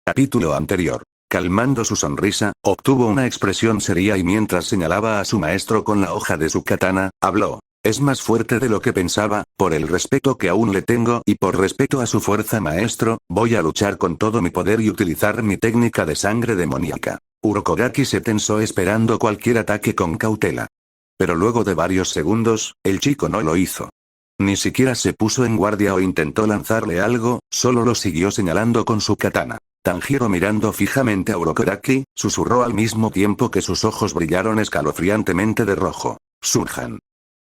Capítulo anterior. Calmando su sonrisa, obtuvo una expresión seria y mientras señalaba a su maestro con la hoja de su katana, habló. Es más fuerte de lo que pensaba, por el respeto que aún le tengo y por respeto a su fuerza maestro, voy a luchar con todo mi poder y utilizar mi técnica de sangre demoníaca. Urokodaki se tensó esperando cualquier ataque con cautela. Pero luego de varios segundos, el chico no lo hizo. Ni siquiera se puso en guardia o intentó lanzarle algo, solo lo siguió señalando con su katana. Tanjiro mirando fijamente a Urokodaki, susurró al mismo tiempo que sus ojos brillaron escalofriantemente de rojo. Surjan.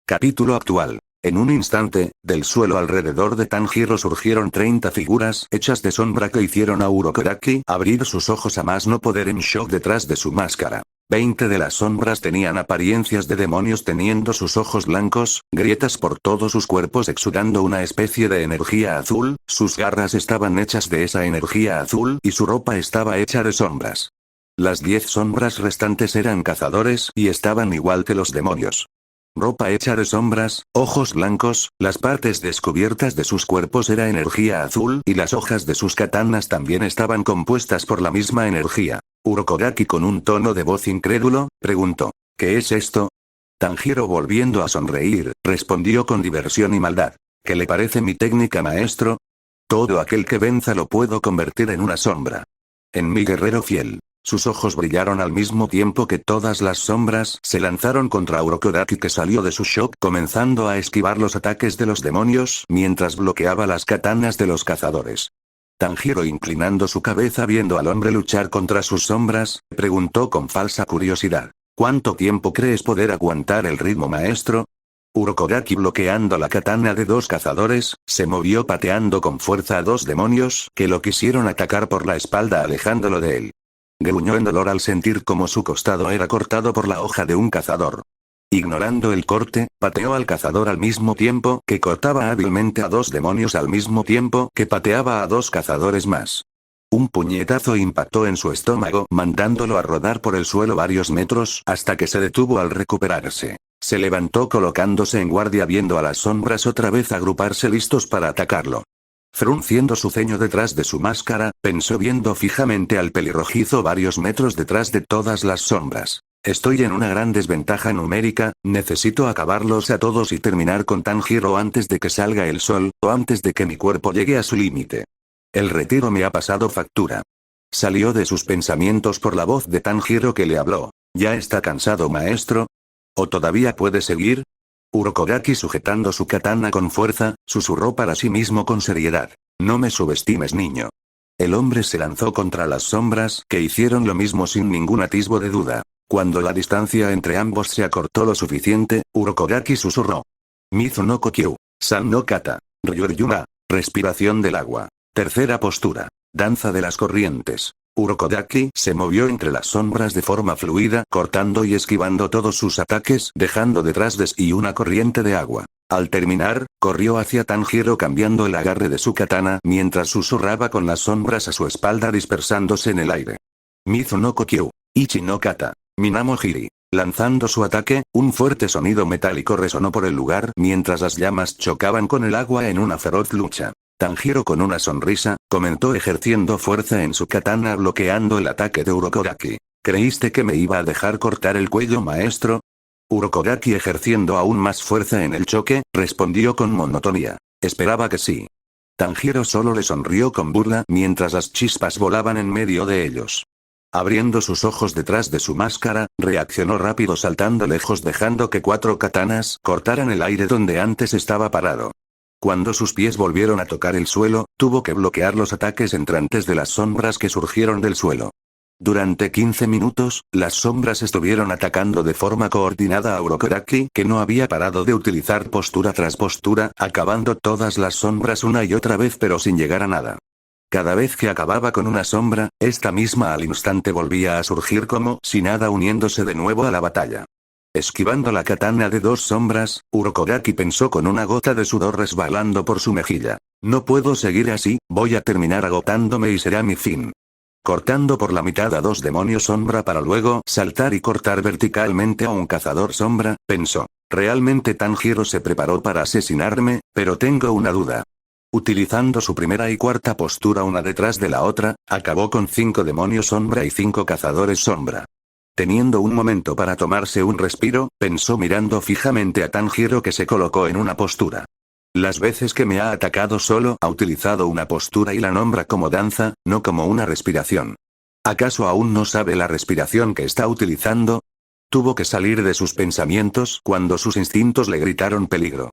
Capítulo actual. En un instante, del suelo alrededor de Tanjiro surgieron 30 figuras hechas de sombra que hicieron a Urokodaki abrir sus ojos a más no poder en shock detrás de su máscara. 20 de las sombras tenían apariencias de demonios teniendo sus ojos blancos, grietas por todos sus cuerpos exudando una especie de energía azul, sus garras estaban hechas de esa energía azul y su ropa estaba hecha de sombras. Las 10 sombras restantes eran cazadores y estaban igual que los demonios. Ropa hecha de sombras, ojos blancos, las partes descubiertas de sus cuerpos era energía azul y las hojas de sus katanas también estaban compuestas por la misma energía. Urokodaki con un tono de voz incrédulo, preguntó, ¿qué es esto? Tanjiro volviendo a sonreír, respondió con diversión y maldad. ¿Qué le parece mi técnica maestro? Todo aquel que venza lo puedo convertir en una sombra. En mi guerrero fiel. Sus ojos brillaron al mismo tiempo que todas las sombras se lanzaron contra Urokodaki que salió de su shock comenzando a esquivar los ataques de los demonios mientras bloqueaba las katanas de los cazadores. Tanjiro inclinando su cabeza viendo al hombre luchar contra sus sombras, preguntó con falsa curiosidad. ¿Cuánto tiempo crees poder aguantar el ritmo maestro? Urokodaki bloqueando la katana de 2 cazadores, se movió pateando con fuerza a 2 demonios que lo quisieron atacar por la espalda alejándolo de él. Gruñó en dolor al sentir como su costado era cortado por la hoja de un cazador. Ignorando el corte, pateó al cazador al mismo tiempo que cortaba hábilmente a 2 demonios al mismo tiempo que pateaba a 2 cazadores más. Un puñetazo impactó en su estómago mandándolo a rodar por el suelo varios metros hasta que se detuvo al recuperarse. Se levantó colocándose en guardia viendo a las sombras otra vez agruparse listos para atacarlo. Frunciendo su ceño detrás de su máscara, pensó viendo fijamente al pelirrojizo varios metros detrás de todas las sombras. Estoy en una gran desventaja numérica, necesito acabarlos a todos y terminar con Tanjiro antes de que salga el sol, o antes de que mi cuerpo llegue a su límite. El retiro me ha pasado factura. Salió de sus pensamientos por la voz de Tanjiro que le habló. ¿Ya está cansado maestro? ¿O todavía puede seguir? Urokodaki sujetando su katana con fuerza, susurró para sí mismo con seriedad. No me subestimes niño. El hombre se lanzó contra las sombras que hicieron lo mismo sin ningún atisbo de duda. Cuando la distancia entre ambos se acortó lo suficiente, Urokodaki susurró. Mizu no Kokyu, San no Kata, Ryuryuma, respiración del agua. Tercera postura. Danza de las corrientes. Urokodaki se movió entre las sombras de forma fluida, cortando y esquivando todos sus ataques, dejando detrás de sí una corriente de agua. Al terminar, corrió hacia Tanjiro cambiando el agarre de su katana mientras susurraba con las sombras a su espalda dispersándose en el aire. Mizu no Kokyu, Ichi no Kata, Minamo Hiri. Lanzando su ataque, un fuerte sonido metálico resonó por el lugar mientras las llamas chocaban con el agua en una feroz lucha. Tanjiro con una sonrisa, comentó ejerciendo fuerza en su katana bloqueando el ataque de Urokodaki. ¿Creíste que me iba a dejar cortar el cuello maestro? Urokodaki ejerciendo aún más fuerza en el choque, respondió con monotonía. Esperaba que sí. Tanjiro solo le sonrió con burla mientras las chispas volaban en medio de ellos. Abriendo sus ojos detrás de su máscara, reaccionó rápido saltando lejos dejando que 4 katanas cortaran el aire donde antes estaba parado. Cuando sus pies volvieron a tocar el suelo, tuvo que bloquear los ataques entrantes de las sombras que surgieron del suelo. Durante 15 minutos, las sombras estuvieron atacando de forma coordinada a Urokodaki que no había parado de utilizar postura tras postura, acabando todas las sombras una y otra vez pero sin llegar a nada. Cada vez que acababa con una sombra, esta misma al instante volvía a surgir como si nada uniéndose de nuevo a la batalla. Esquivando la katana de 2 sombras, Urokodaki pensó con una gota de sudor resbalando por su mejilla. No puedo seguir así, voy a terminar agotándome y será mi fin. Cortando por la mitad a 2 demonios sombra para luego saltar y cortar verticalmente a un cazador sombra, pensó. Realmente Tanjiro se preparó para asesinarme, pero tengo una duda. Utilizando su primera y cuarta postura una detrás de la otra, acabó con 5 demonios sombra y 5 cazadores sombra. Teniendo un momento para tomarse un respiro, pensó mirando fijamente a Tanjiro, que se colocó en una postura. Las veces que me ha atacado solo ha utilizado una postura y la nombra como danza, no como una respiración. ¿Acaso aún no sabe la respiración que está utilizando? Tuvo que salir de sus pensamientos cuando sus instintos le gritaron peligro.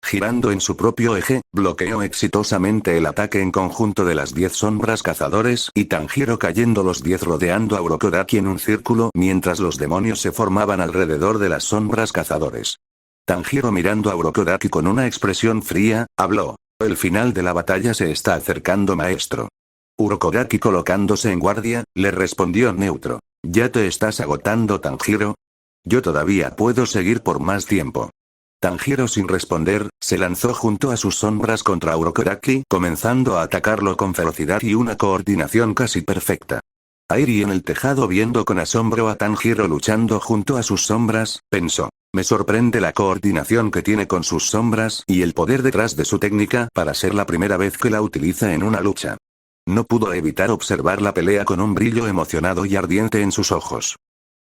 Girando en su propio eje, bloqueó exitosamente el ataque en conjunto de las 10 sombras cazadores y Tanjiro cayendo los 10 rodeando a Urokodaki en un círculo mientras los demonios se formaban alrededor de las sombras cazadores. Tanjiro mirando a Urokodaki con una expresión fría, habló. El final de la batalla se está acercando, maestro. Urokodaki colocándose en guardia, le respondió neutro. ¿Ya te estás agotando, Tanjiro? Yo todavía puedo seguir por más tiempo. Tanjiro sin responder, se lanzó junto a sus sombras contra Urokodaki, comenzando a atacarlo con ferocidad y una coordinación casi perfecta. Airi en el tejado viendo con asombro a Tanjiro luchando junto a sus sombras, pensó. Me sorprende la coordinación que tiene con sus sombras y el poder detrás de su técnica para ser la primera vez que la utiliza en una lucha. No pudo evitar observar la pelea con un brillo emocionado y ardiente en sus ojos.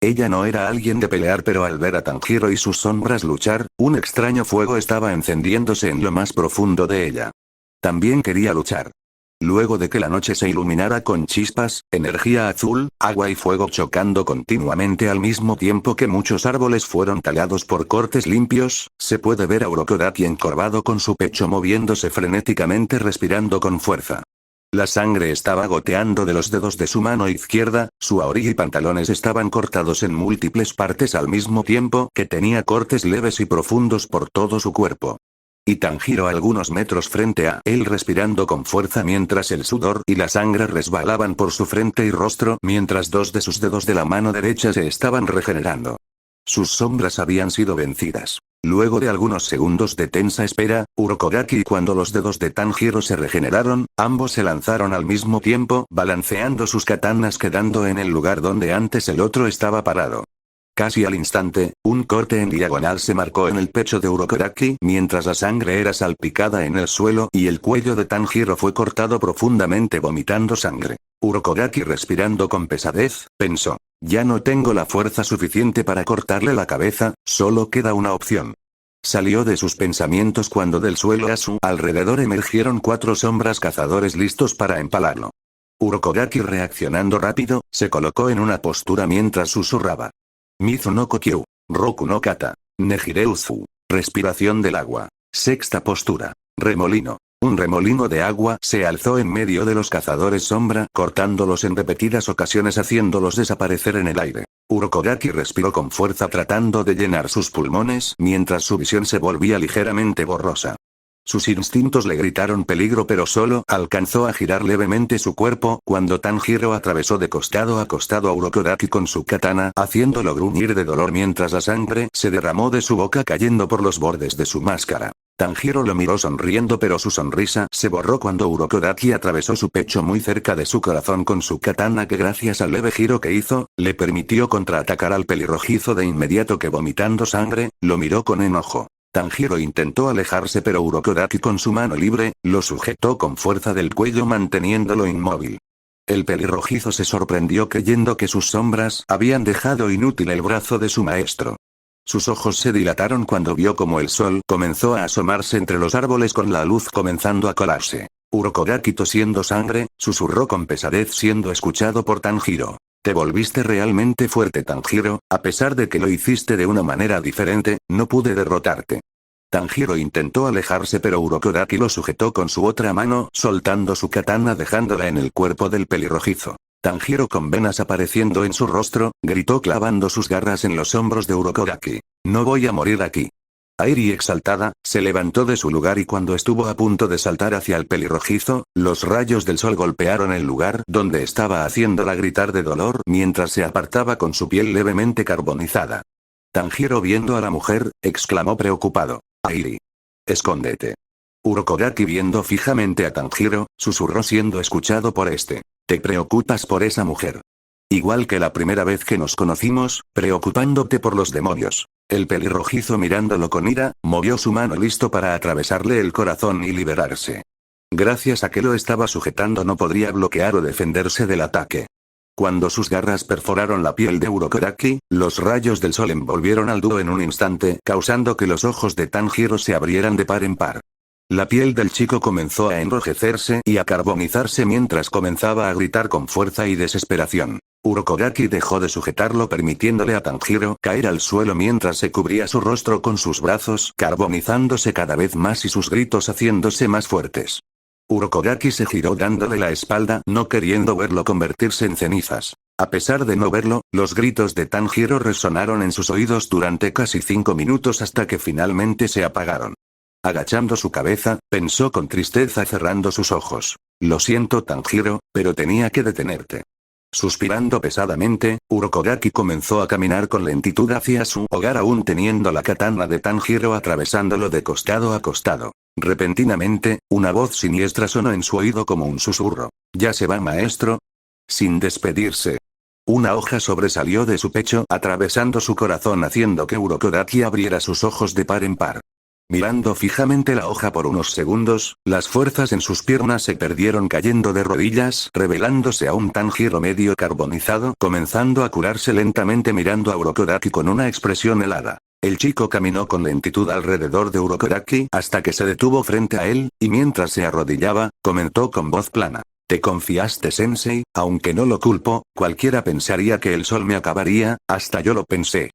Ella no era alguien de pelear, pero al ver a Tanjiro y sus sombras luchar, un extraño fuego estaba encendiéndose en lo más profundo de ella. También quería luchar. Luego de que la noche se iluminara con chispas, energía azul, agua y fuego chocando continuamente al mismo tiempo que muchos árboles fueron talados por cortes limpios, se puede ver a Urokodaki encorvado con su pecho moviéndose frenéticamente respirando con fuerza. La sangre estaba goteando de los dedos de su mano izquierda, su auriga y pantalones estaban cortados en múltiples partes al mismo tiempo que tenía cortes leves y profundos por todo su cuerpo. Y Tanjiro a algunos metros frente a él respirando con fuerza mientras el sudor y la sangre resbalaban por su frente y rostro mientras 2 de sus dedos de la mano derecha se estaban regenerando. Sus sombras habían sido vencidas. Luego de algunos segundos de tensa espera, Urokodaki y cuando los dedos de Tanjiro se regeneraron, ambos se lanzaron al mismo tiempo, balanceando sus katanas quedando en el lugar donde antes el otro estaba parado. Casi al instante, un corte en diagonal se marcó en el pecho de Urokodaki mientras la sangre era salpicada en el suelo y el cuello de Tanjiro fue cortado profundamente vomitando sangre. Urokodaki respirando con pesadez, pensó. Ya no tengo la fuerza suficiente para cortarle la cabeza, solo queda una opción. Salió de sus pensamientos cuando del suelo a su alrededor emergieron 4 sombras cazadores listos para empalarlo. Urokodaki reaccionando rápido, se colocó en una postura mientras susurraba. Mizu no Kokyu, Roku no Kata, Nejire Uzu, respiración del agua. Sexta postura, remolino. Un remolino de agua se alzó en medio de los cazadores sombra, cortándolos en repetidas ocasiones haciéndolos desaparecer en el aire. Urokodaki respiró con fuerza tratando de llenar sus pulmones mientras su visión se volvía ligeramente borrosa. Sus instintos le gritaron peligro, pero solo alcanzó a girar levemente su cuerpo cuando Tanjiro atravesó de costado a costado a Urokodaki con su katana, haciéndolo gruñir de dolor mientras la sangre se derramó de su boca cayendo por los bordes de su máscara. Tanjiro lo miró sonriendo, pero su sonrisa se borró cuando Urokodaki atravesó su pecho muy cerca de su corazón con su katana que gracias al leve giro que hizo, le permitió contraatacar al pelirrojizo de inmediato que vomitando sangre, lo miró con enojo. Tanjiro intentó alejarse pero Urokodaki con su mano libre, lo sujetó con fuerza del cuello manteniéndolo inmóvil. El pelirrojizo se sorprendió creyendo que sus sombras habían dejado inútil el brazo de su maestro. Sus ojos se dilataron cuando vio como el sol comenzó a asomarse entre los árboles con la luz comenzando a colarse. Urokodaki tosiendo sangre, susurró con pesadez siendo escuchado por Tanjiro. Te volviste realmente fuerte, Tanjiro, a pesar de que lo hiciste de una manera diferente, no pude derrotarte. Tanjiro intentó alejarse pero Urokodaki lo sujetó con su otra mano soltando su katana dejándola en el cuerpo del pelirrojizo. Tanjiro con venas apareciendo en su rostro, gritó clavando sus garras en los hombros de Urokodaki. No voy a morir aquí. Airi exaltada, se levantó de su lugar y cuando estuvo a punto de saltar hacia el pelirrojizo, los rayos del sol golpearon el lugar donde estaba haciéndola gritar de dolor mientras se apartaba con su piel levemente carbonizada. Tanjiro viendo a la mujer, exclamó preocupado. Airi. Escóndete. Urokodaki viendo fijamente a Tanjiro, susurró siendo escuchado por este. Te preocupas por esa mujer. Igual que la primera vez que nos conocimos, preocupándote por los demonios. El pelirrojizo mirándolo con ira, movió su mano listo para atravesarle el corazón y liberarse. Gracias a que lo estaba sujetando no podría bloquear o defenderse del ataque. Cuando sus garras perforaron la piel de Urokodaki, los rayos del sol envolvieron al dúo en un instante, causando que los ojos de Tanjiro se abrieran de par en par. La piel del chico comenzó a enrojecerse y a carbonizarse mientras comenzaba a gritar con fuerza y desesperación. Urokodaki dejó de sujetarlo permitiéndole a Tanjiro caer al suelo mientras se cubría su rostro con sus brazos, carbonizándose cada vez más y sus gritos haciéndose más fuertes. Urokodaki se giró dándole la espalda, no queriendo verlo convertirse en cenizas. A pesar de no verlo, los gritos de Tanjiro resonaron en sus oídos durante casi 5 minutos hasta que finalmente se apagaron. Agachando su cabeza, pensó con tristeza cerrando sus ojos. Lo siento Tanjiro, pero tenía que detenerte. Suspirando pesadamente, Urokodaki comenzó a caminar con lentitud hacia su hogar aún teniendo la katana de Tanjiro atravesándolo de costado a costado. Repentinamente, una voz siniestra sonó en su oído como un susurro. ¿Ya se va maestro? Sin despedirse. Una hoja sobresalió de su pecho atravesando su corazón haciendo que Urokodaki abriera sus ojos de par en par. Mirando fijamente la hoja por unos segundos, las fuerzas en sus piernas se perdieron cayendo de rodillas, revelándose a un Tanjiro medio carbonizado, comenzando a curarse lentamente mirando a Urokodaki con una expresión helada. El chico caminó con lentitud alrededor de Urokodaki hasta que se detuvo frente a él, y mientras se arrodillaba, comentó con voz plana. Te confiaste sensei, aunque no lo culpo, cualquiera pensaría que el sol me acabaría, hasta yo lo pensé.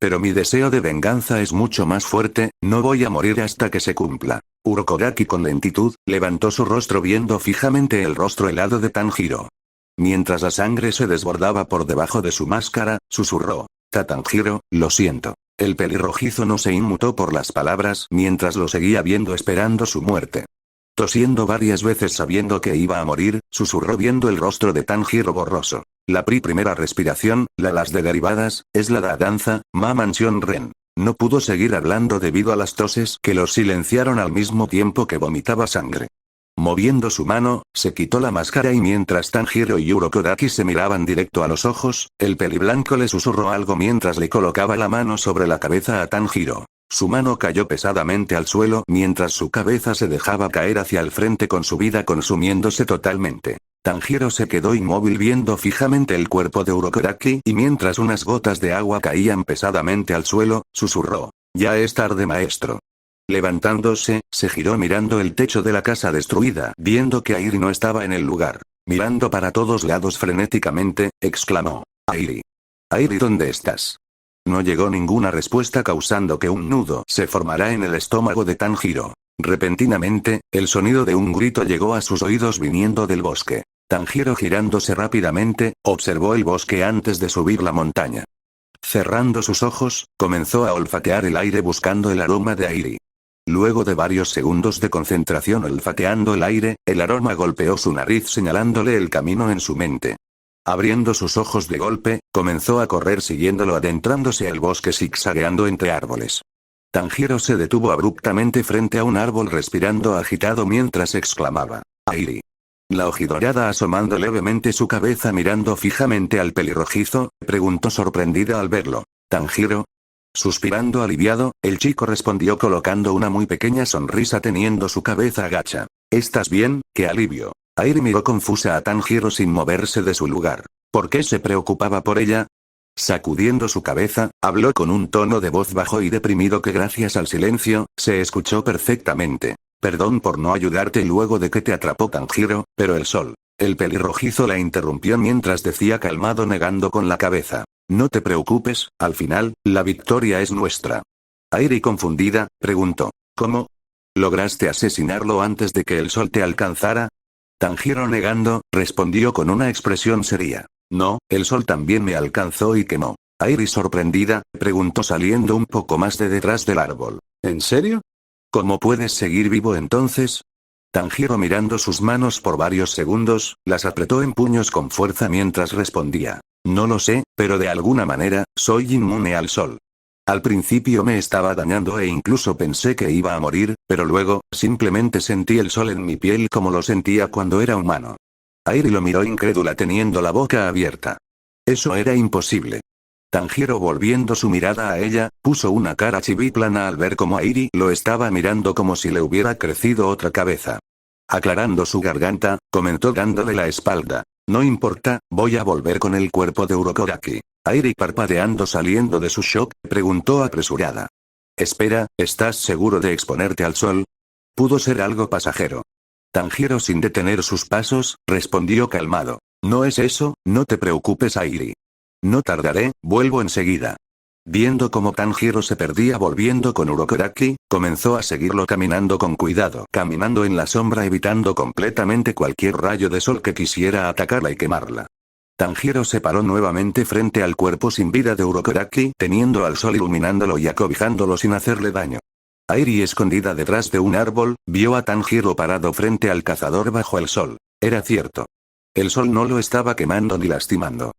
Pero mi deseo de venganza es mucho más fuerte, no voy a morir hasta que se cumpla. Urokodaki con lentitud, levantó su rostro viendo fijamente el rostro helado de Tanjiro. Mientras la sangre se desbordaba por debajo de su máscara, susurró. Tanjiro, lo siento. El pelirrojizo no se inmutó por las palabras mientras lo seguía viendo esperando su muerte. Tosiendo varias veces sabiendo que iba a morir, susurró viendo el rostro de Tanjiro borroso. La primera respiración, las de derivadas, es la danza, ma mansión ren. No pudo seguir hablando debido a las toses que los silenciaron al mismo tiempo que vomitaba sangre. Moviendo su mano, se quitó la máscara y mientras Tanjiro y Urokodaki se miraban directo a los ojos, el peliblanco le susurró algo mientras le colocaba la mano sobre la cabeza a Tanjiro. Su mano cayó pesadamente al suelo mientras su cabeza se dejaba caer hacia el frente con su vida consumiéndose totalmente. Tanjiro se quedó inmóvil viendo fijamente el cuerpo de Urokodaki y mientras unas gotas de agua caían pesadamente al suelo, susurró. Ya es tarde maestro. Levantándose, se giró mirando el techo de la casa destruida, viendo que Airi no estaba en el lugar. Mirando para todos lados frenéticamente, exclamó. Airi. Airi, ¿dónde estás? No llegó ninguna respuesta causando que un nudo se formara en el estómago de Tanjiro. Repentinamente, el sonido de un grito llegó a sus oídos viniendo del bosque. Tanjiro girándose rápidamente, observó el bosque antes de subir la montaña. Cerrando sus ojos, comenzó a olfatear el aire buscando el aroma de Airi. Luego de varios segundos de concentración olfateando el aire, el aroma golpeó su nariz señalándole el camino en su mente. Abriendo sus ojos de golpe, comenzó a correr siguiéndolo adentrándose al bosque zigzagueando entre árboles. Tanjiro se detuvo abruptamente frente a un árbol respirando agitado mientras exclamaba. Airi. La ojidorada asomando levemente su cabeza mirando fijamente al pelirrojizo, preguntó sorprendida al verlo. ¿Tanjiro? Suspirando aliviado, el chico respondió colocando una muy pequeña sonrisa teniendo su cabeza agacha. ¿Estás bien? ¡Qué alivio! Airi miró confusa a Tanjiro sin moverse de su lugar. ¿Por qué se preocupaba por ella? Sacudiendo su cabeza, habló con un tono de voz bajo y deprimido que gracias al silencio, se escuchó perfectamente. Perdón por no ayudarte luego de que te atrapó Tanjiro, pero el sol. El pelirrojizo la interrumpió mientras decía calmado negando con la cabeza. No te preocupes, al final, la victoria es nuestra. Airi confundida, preguntó. ¿Cómo? ¿Lograste asesinarlo antes de que el sol te alcanzara? Tanjiro negando, respondió con una expresión seria. No, el sol también me alcanzó y quemó. Airi sorprendida, preguntó saliendo un poco más de detrás del árbol. ¿En serio? ¿Cómo puedes seguir vivo entonces? Tanjiro mirando sus manos por varios segundos, las apretó en puños con fuerza mientras respondía. No lo sé, pero de alguna manera, soy inmune al sol. Al principio me estaba dañando e incluso pensé que iba a morir, pero luego, simplemente sentí el sol en mi piel como lo sentía cuando era humano. Airi lo miró incrédula teniendo la boca abierta. Eso era imposible. Tanjiro volviendo su mirada a ella, puso una cara chibi plana al ver cómo Airi lo estaba mirando como si le hubiera crecido otra cabeza. Aclarando su garganta, comentó dándole la espalda. No importa, voy a volver con el cuerpo de Urokodaki. Airi parpadeando saliendo de su shock, preguntó apresurada. Espera, ¿estás seguro de exponerte al sol? Pudo ser algo pasajero. Tanjiro sin detener sus pasos, respondió calmado. No es eso, no te preocupes Airi. No tardaré, vuelvo enseguida. Viendo cómo Tanjiro se perdía volviendo con Urokodaki, comenzó a seguirlo caminando con cuidado, caminando en la sombra evitando completamente cualquier rayo de sol que quisiera atacarla y quemarla. Tanjiro se paró nuevamente frente al cuerpo sin vida de Urokodaki, teniendo al sol iluminándolo y acobijándolo sin hacerle daño. Airi escondida detrás de un árbol, vio a Tanjiro parado frente al cazador bajo el sol. Era cierto. El sol no lo estaba quemando ni lastimando.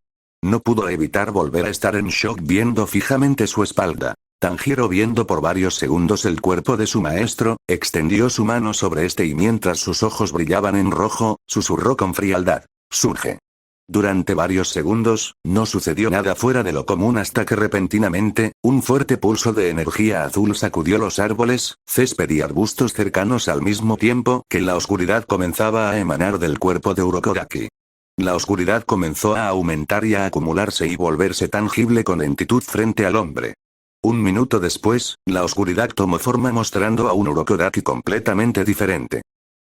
No pudo evitar volver a estar en shock viendo fijamente su espalda. Tanjiro viendo por varios segundos el cuerpo de su maestro, extendió su mano sobre este y mientras sus ojos brillaban en rojo, susurró con frialdad. Surge. Durante varios segundos, no sucedió nada fuera de lo común hasta que repentinamente, un fuerte pulso de energía azul sacudió los árboles, césped y arbustos cercanos al mismo tiempo que la oscuridad comenzaba a emanar del cuerpo de Urokodaki. La oscuridad comenzó a aumentar y a acumularse y volverse tangible con lentitud frente al hombre. Un minuto después, la oscuridad tomó forma mostrando a un Urokodaki completamente diferente.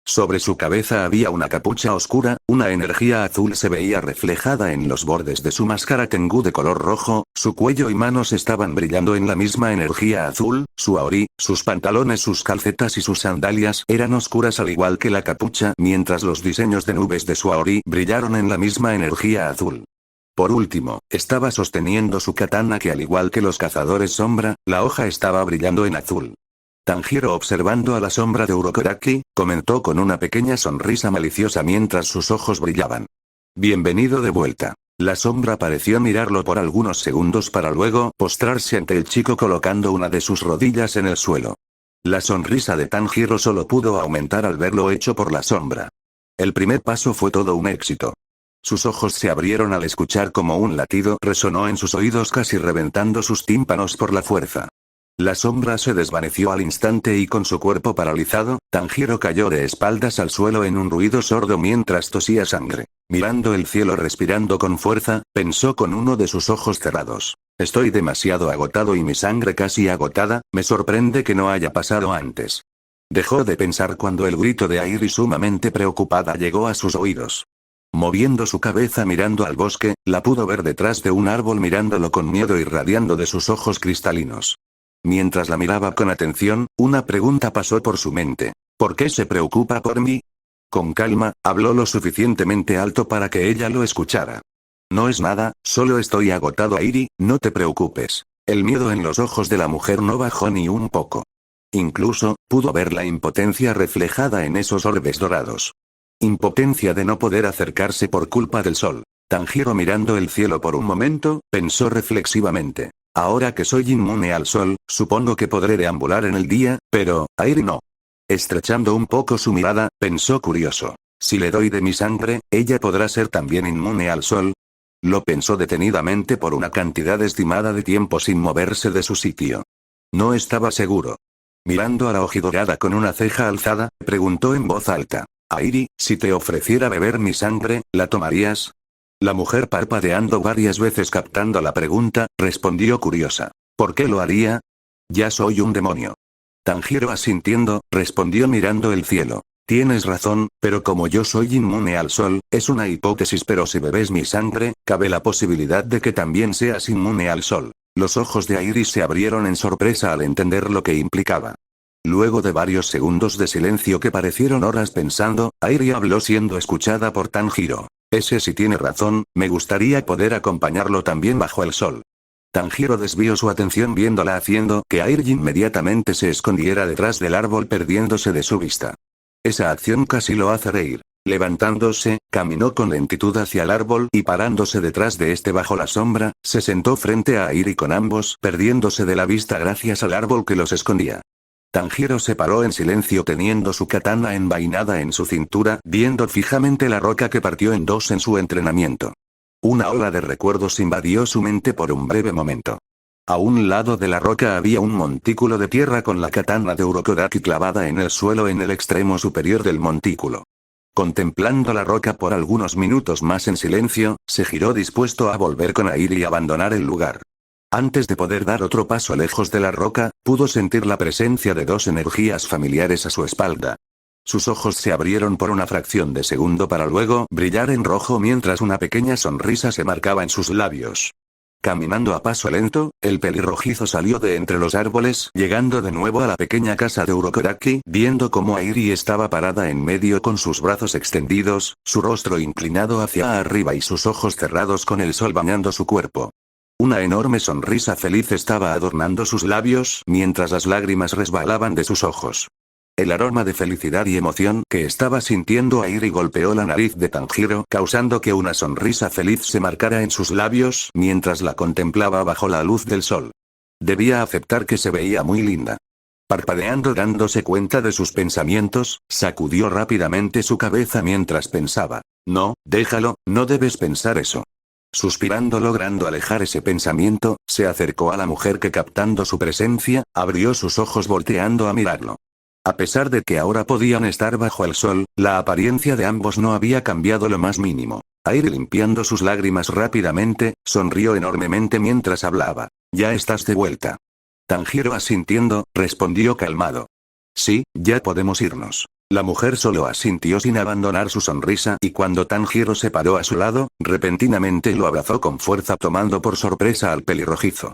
Sobre su cabeza había una capucha oscura, una energía azul se veía reflejada en los bordes de su máscara Tengu de color rojo, su cuello y manos estaban brillando en la misma energía azul, su aori, sus pantalones, sus calcetas y sus sandalias eran oscuras al igual que la capucha, mientras los diseños de nubes de su aori brillaron en la misma energía azul. Por último, estaba sosteniendo su katana que al igual que los cazadores sombra, la hoja estaba brillando en azul. Tanjiro observando a la sombra de Urokodaki, comentó con una pequeña sonrisa maliciosa mientras sus ojos brillaban. Bienvenido de vuelta. La sombra pareció mirarlo por algunos segundos para luego postrarse ante el chico colocando una de sus rodillas en el suelo. La sonrisa de Tanjiro solo pudo aumentar al verlo hecho por la sombra. El primer paso fue todo un éxito. Sus ojos se abrieron al escuchar como un latido resonó en sus oídos casi reventando sus tímpanos por la fuerza. La sombra se desvaneció al instante y con su cuerpo paralizado, Tanjiro cayó de espaldas al suelo en un ruido sordo mientras tosía sangre. Mirando el cielo respirando con fuerza, pensó con uno de sus ojos cerrados. Estoy demasiado agotado y mi sangre casi agotada, me sorprende que no haya pasado antes. Dejó de pensar cuando el grito de Airi sumamente preocupada llegó a sus oídos. Moviendo su cabeza mirando al bosque, la pudo ver detrás de un árbol mirándolo con miedo irradiando de sus ojos cristalinos. Mientras la miraba con atención, una pregunta pasó por su mente. ¿Por qué se preocupa por mí? Con calma, habló lo suficientemente alto para que ella lo escuchara. No es nada, solo estoy agotado Airi, no te preocupes. El miedo en los ojos de la mujer no bajó ni un poco. Incluso, pudo ver la impotencia reflejada en esos orbes dorados. Impotencia de no poder acercarse por culpa del sol. Tanjiro mirando el cielo por un momento, pensó reflexivamente. Ahora que soy inmune al sol, supongo que podré deambular en el día, pero, Airi no. Estrechando un poco su mirada, pensó curioso. Si le doy de mi sangre, ¿ella podrá ser también inmune al sol? Lo pensó detenidamente por una cantidad estimada de tiempo sin moverse de su sitio. No estaba seguro. Mirando a la ojidorada con una ceja alzada, preguntó en voz alta. Airi, si te ofreciera beber mi sangre, ¿la tomarías? La mujer parpadeando varias veces captando la pregunta, respondió curiosa. ¿Por qué lo haría? Ya soy un demonio. Tanjiro asintiendo, respondió mirando el cielo. Tienes razón, pero como yo soy inmune al sol, es una hipótesis pero si bebes mi sangre, cabe la posibilidad de que también seas inmune al sol. Los ojos de Airi se abrieron en sorpresa al entender lo que implicaba. Luego de varios segundos de silencio que parecieron horas pensando, Airi habló siendo escuchada por Tanjiro. Ese sí tiene razón, me gustaría poder acompañarlo también bajo el sol. Tanjiro desvió su atención viéndola haciendo que Airi inmediatamente se escondiera detrás del árbol perdiéndose de su vista. Esa acción casi lo hace reír. Levantándose, caminó con lentitud hacia el árbol y parándose detrás de este bajo la sombra, se sentó frente a Airi con ambos perdiéndose de la vista gracias al árbol que los escondía. Tanjiro se paró en silencio teniendo su katana envainada en su cintura, viendo fijamente la roca que partió en dos en su entrenamiento. Una ola de recuerdos invadió su mente por un breve momento. A un lado de la roca había un montículo de tierra con la katana de Urokodaki clavada en el suelo en el extremo superior del montículo. Contemplando la roca por algunos minutos más en silencio, se giró dispuesto a volver con Airi y abandonar el lugar. Antes de poder dar otro paso lejos de la roca, pudo sentir la presencia de dos energías familiares a su espalda. Sus ojos se abrieron por una fracción de segundo para luego brillar en rojo mientras una pequeña sonrisa se marcaba en sus labios. Caminando a paso lento, el pelirrojizo salió de entre los árboles, llegando de nuevo a la pequeña casa de Urokodaki, viendo cómo Airi estaba parada en medio con sus brazos extendidos, su rostro inclinado hacia arriba y sus ojos cerrados con el sol bañando su cuerpo. Una enorme sonrisa feliz estaba adornando sus labios, mientras las lágrimas resbalaban de sus ojos. El aroma de felicidad y emoción que estaba sintiendo Airi golpeó la nariz de Tanjiro, causando que una sonrisa feliz se marcara en sus labios mientras la contemplaba bajo la luz del sol. Debía aceptar que se veía muy linda. Parpadeando dándose cuenta de sus pensamientos, sacudió rápidamente su cabeza mientras pensaba. No, déjalo, no debes pensar eso. Suspirando logrando alejar ese pensamiento, se acercó a la mujer que captando su presencia, abrió sus ojos volteando a mirarlo. A pesar de que ahora podían estar bajo el sol, la apariencia de ambos no había cambiado lo más mínimo. Airi limpiando sus lágrimas rápidamente, sonrió enormemente mientras hablaba. Ya estás de vuelta. Tanjiro asintiendo, respondió calmado. Sí, ya podemos irnos. La mujer solo asintió sin abandonar su sonrisa y cuando Tanjiro se paró a su lado, repentinamente lo abrazó con fuerza tomando por sorpresa al pelirrojizo.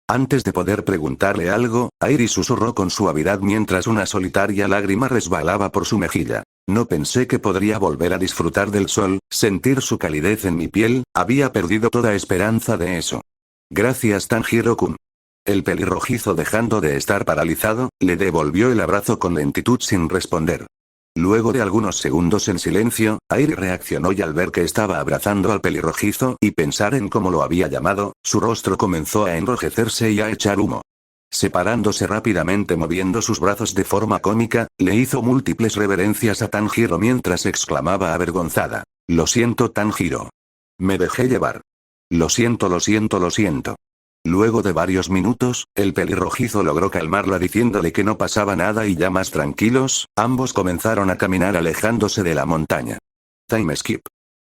Antes de poder preguntarle algo, Airi susurró con suavidad mientras una solitaria lágrima resbalaba por su mejilla. No pensé que podría volver a disfrutar del sol, sentir su calidez en mi piel, había perdido toda esperanza de eso. Gracias Tanjiro-kun. El pelirrojizo dejando de estar paralizado, le devolvió el abrazo con lentitud sin responder. Luego de algunos segundos en silencio, Airi reaccionó y al ver que estaba abrazando al pelirrojizo y pensar en cómo lo había llamado, su rostro comenzó a enrojecerse y a echar humo. Separándose rápidamente moviendo sus brazos de forma cómica, le hizo múltiples reverencias a Tanjiro mientras exclamaba avergonzada. Lo siento Tanjiro. Me dejé llevar. Lo siento, lo siento, lo siento. Luego de varios minutos, el pelirrojizo logró calmarla diciéndole que no pasaba nada y ya más tranquilos, ambos comenzaron a caminar alejándose de la montaña. Time skip.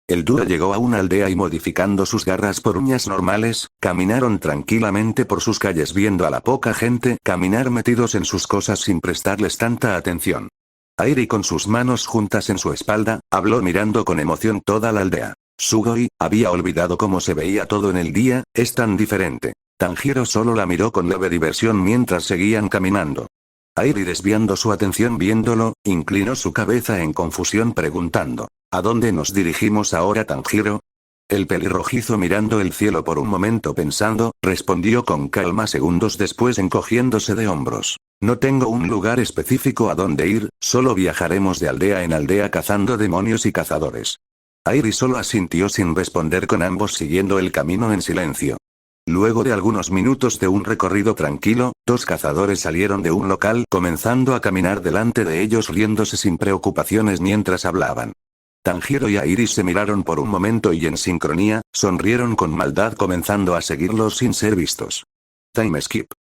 El dúo llegó a una aldea y modificando sus garras por uñas normales, caminaron tranquilamente por sus calles viendo a la poca gente caminar metidos en sus cosas sin prestarles tanta atención. Airi con sus manos juntas en su espalda, habló mirando con emoción toda la aldea. Sugoi, había olvidado cómo se veía todo en el día, es tan diferente. Tanjiro solo la miró con leve diversión mientras seguían caminando. Airi desviando su atención viéndolo, inclinó su cabeza en confusión preguntando, ¿a dónde nos dirigimos ahora Tanjiro? El pelirrojizo mirando el cielo por un momento pensando, respondió con calma segundos después encogiéndose de hombros. No tengo un lugar específico a dónde ir, solo viajaremos de aldea en aldea cazando demonios y cazadores. Airi solo asintió sin responder con ambos siguiendo el camino en silencio. Luego de algunos minutos de un recorrido tranquilo, dos cazadores salieron de un local comenzando a caminar delante de ellos riéndose sin preocupaciones mientras hablaban. Tanjiro y Airi se miraron por un momento y en sincronía, sonrieron con maldad comenzando a seguirlos sin ser vistos. Time skip.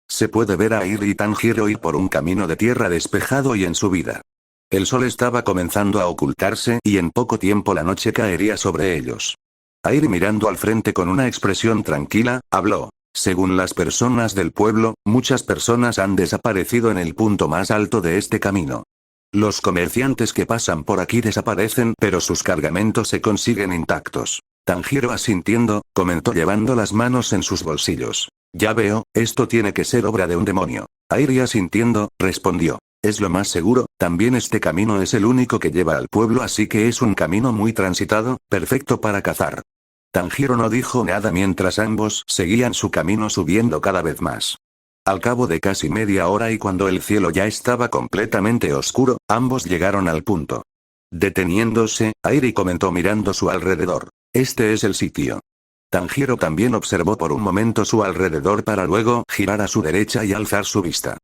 Se puede ver a Airi y Tanjiro ir por un camino de tierra despejado y en subida. El sol estaba comenzando a ocultarse y en poco tiempo la noche caería sobre ellos. Airi mirando al frente con una expresión tranquila, habló. Según las personas del pueblo, muchas personas han desaparecido en el punto más alto de este camino. Los comerciantes que pasan por aquí desaparecen pero sus cargamentos se consiguen intactos. Tanjiro asintiendo, comentó llevando las manos en sus bolsillos. Ya veo, esto tiene que ser obra de un demonio. Airi asintiendo, respondió. Es lo más seguro, también este camino es el único que lleva al pueblo así que es un camino muy transitado, perfecto para cazar. Tanjiro no dijo nada mientras ambos seguían su camino subiendo cada vez más. Al cabo de casi media hora y cuando el cielo ya estaba completamente oscuro, ambos llegaron al punto. Deteniéndose, Airi comentó mirando su alrededor. Este es el sitio. Tanjiro también observó por un momento su alrededor para luego girar a su derecha y alzar su vista.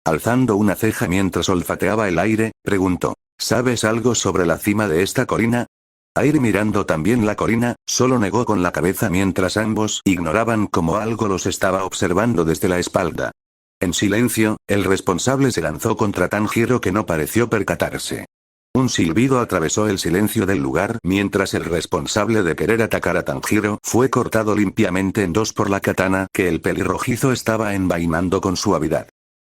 Alzando una ceja mientras olfateaba el aire, preguntó, ¿sabes algo sobre la cima de esta colina? Airi, mirando también la colina, solo negó con la cabeza mientras ambos ignoraban como algo los estaba observando desde la espalda. En silencio, el responsable se lanzó contra Tanjiro, que no pareció percatarse. Un silbido atravesó el silencio del lugar mientras el responsable de querer atacar a Tanjiro fue cortado limpiamente en dos por la katana que el pelirrojizo estaba envainando con suavidad.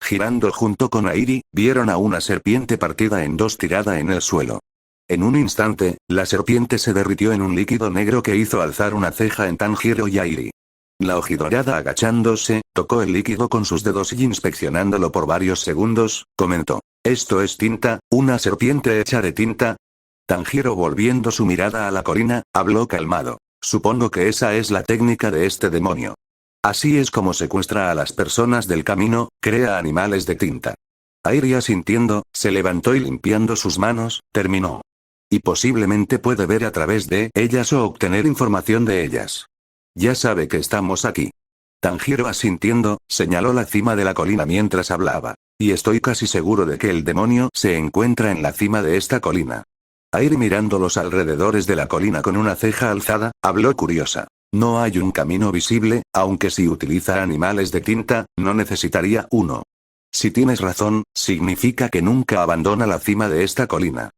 Girando junto con Airi, vieron a una serpiente partida en dos tirada en el suelo. En un instante, la serpiente se derritió en un líquido negro que hizo alzar una ceja en Tanjiro y Airi. La ojidorada, agachándose, tocó el líquido con sus dedos y inspeccionándolo por varios segundos, comentó: «¿Esto es tinta, una serpiente hecha de tinta?» Tanjiro, volviendo su mirada a la colina, habló calmado: «Supongo que esa es la técnica de este demonio. Así es como secuestra a las personas del camino, crea animales de tinta». Airi, asintiendo, se levantó y limpiando sus manos, terminó: «Y posiblemente puede ver a través de ellas o obtener información de ellas. Ya sabe que estamos aquí». Tanjiro, asintiendo, señaló la cima de la colina mientras hablaba: «Y estoy casi seguro de que el demonio se encuentra en la cima de esta colina». Airi, mirando los alrededores de la colina con una ceja alzada, habló curiosa: «No hay un camino visible, aunque si utiliza animales de tinta, no necesitaría uno. Si tienes razón, significa que nunca abandona la cima de esta colina».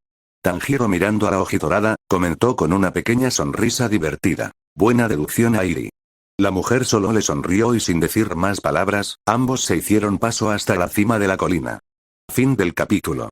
Tanjiro, mirando a la ojidorada, comentó con una pequeña sonrisa divertida: «Buena deducción, Airi». La mujer solo le sonrió y sin decir más palabras, ambos se hicieron paso hasta la cima de la colina. Fin del capítulo.